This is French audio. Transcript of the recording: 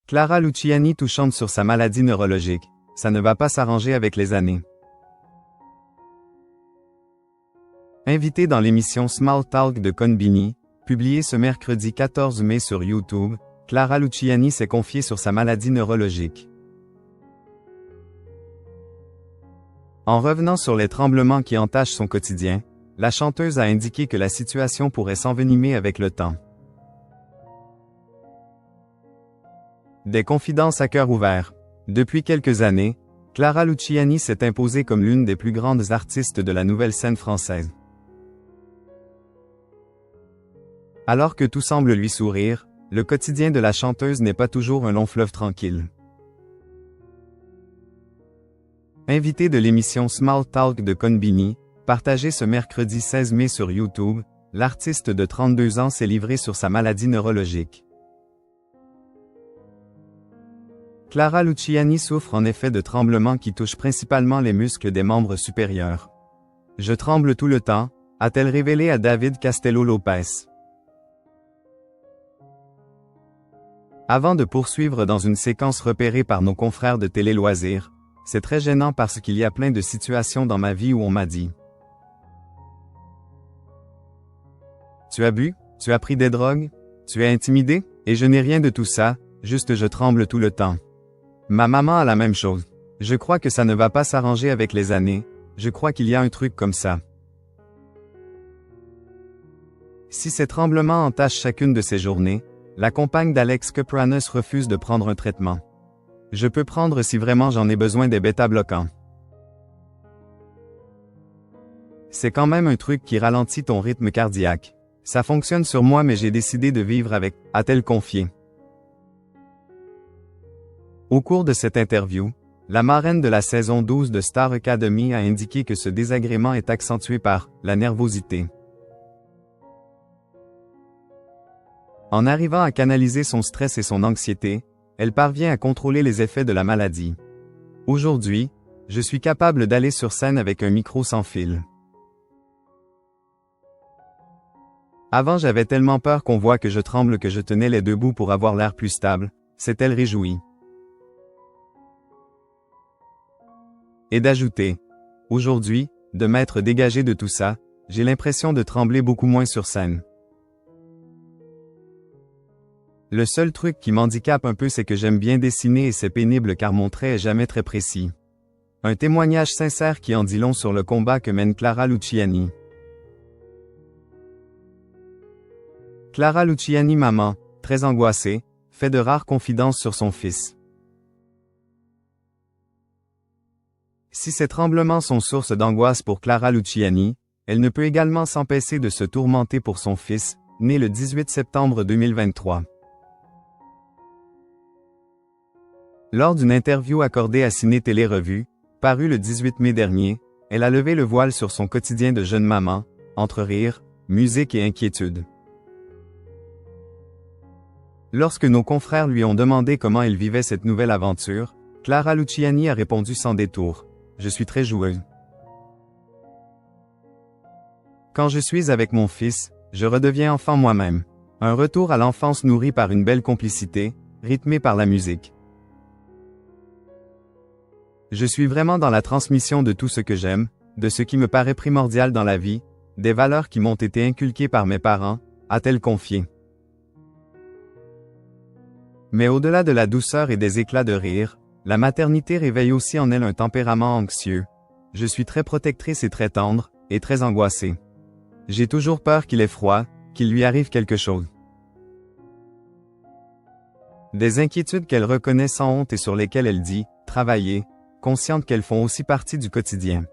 Clara Luciani touchante sur sa maladie neurologique. Ça ne va pas s'arranger avec les années. Invitée dans l'émission Small Talk de Conbini, publiée ce mercredi 14 mai sur YouTube, Clara Luciani s'est confiée sur sa maladie neurologique. En revenant sur les tremblements qui entachent son quotidien, la chanteuse a indiqué que la situation pourrait s'envenimer avec le temps. Des confidences à cœur ouvert. Depuis quelques années, Clara Luciani s'est imposée comme l'une des plus grandes artistes de la nouvelle scène française. Alors que tout semble lui sourire, le quotidien de la chanteuse n'est pas toujours un long fleuve tranquille. Invitée de l'émission Small Talk de Conbini, partagée ce mercredi 16 mai sur YouTube, l'artiste de 32 ans s'est livrée sur sa maladie neurologique. Clara Luciani souffre en effet de tremblements qui touchent principalement les muscles des membres supérieurs. « Je tremble tout le temps », a-t-elle révélé à David Castello-Lopez. Avant de poursuivre dans une séquence repérée par nos confrères de Télé Loisirs, « C'est très gênant parce qu'il y a plein de situations dans ma vie où on m'a dit « Tu as bu? Tu as pris des drogues? Tu es intimidé? Et je n'ai rien de tout ça, juste je tremble tout le temps. » Ma maman a la même chose. Je crois que ça ne va pas s'arranger avec les années, je crois qu'il y a un truc comme ça. Si ces tremblements entachent chacune de ces journées, la compagne d'Alex Kapranos refuse de prendre un traitement. Je peux prendre si vraiment j'en ai besoin des bêta-bloquants. C'est quand même un truc qui ralentit ton rythme cardiaque. Ça fonctionne sur moi mais j'ai décidé de vivre avec, a-t-elle confié. Au cours de cette interview, la marraine de la saison 12 de Star Academy a indiqué que ce désagrément est accentué par la nervosité. En arrivant à canaliser son stress et son anxiété, elle parvient à contrôler les effets de la maladie. Aujourd'hui, je suis capable d'aller sur scène avec un micro sans fil. Avant j'avais tellement peur qu'on voit que je tremble que je tenais les deux bouts pour avoir l'air plus stable, s'est-elle réjouie. Et d'ajouter, aujourd'hui, de m'être dégagé de tout ça, j'ai l'impression de trembler beaucoup moins sur scène. Le seul truc qui m'handicape un peu c'est que j'aime bien dessiner et c'est pénible car mon trait est jamais très précis. Un témoignage sincère qui en dit long sur le combat que mène Clara Luciani. Clara Luciani maman, très angoissée, fait de rares confidences sur son fils. Si ces tremblements sont source d'angoisse pour Clara Luciani, elle ne peut également s'empêcher de se tourmenter pour son fils, né le 18 septembre 2023. Lors d'une interview accordée à Ciné Télé Revue, parue le 18 mai dernier, elle a levé le voile sur son quotidien de jeune maman, entre rire, musique et inquiétude. Lorsque nos confrères lui ont demandé comment elle vivait cette nouvelle aventure, Clara Luciani a répondu sans détour. Je suis très joueuse. Quand je suis avec mon fils, je redeviens enfant moi-même. Un retour à l'enfance nourri par une belle complicité, rythmé par la musique. Je suis vraiment dans la transmission de tout ce que j'aime, de ce qui me paraît primordial dans la vie, des valeurs qui m'ont été inculquées par mes parents, a-t-elle confié. Mais au-delà de la douceur et des éclats de rire, la maternité réveille aussi en elle un tempérament anxieux. Je suis très protectrice et très tendre, et très angoissée. J'ai toujours peur qu'il ait froid, qu'il lui arrive quelque chose. Des inquiétudes qu'elle reconnaît sans honte et sur lesquelles elle dit, travailler, consciente qu'elles font aussi partie du quotidien.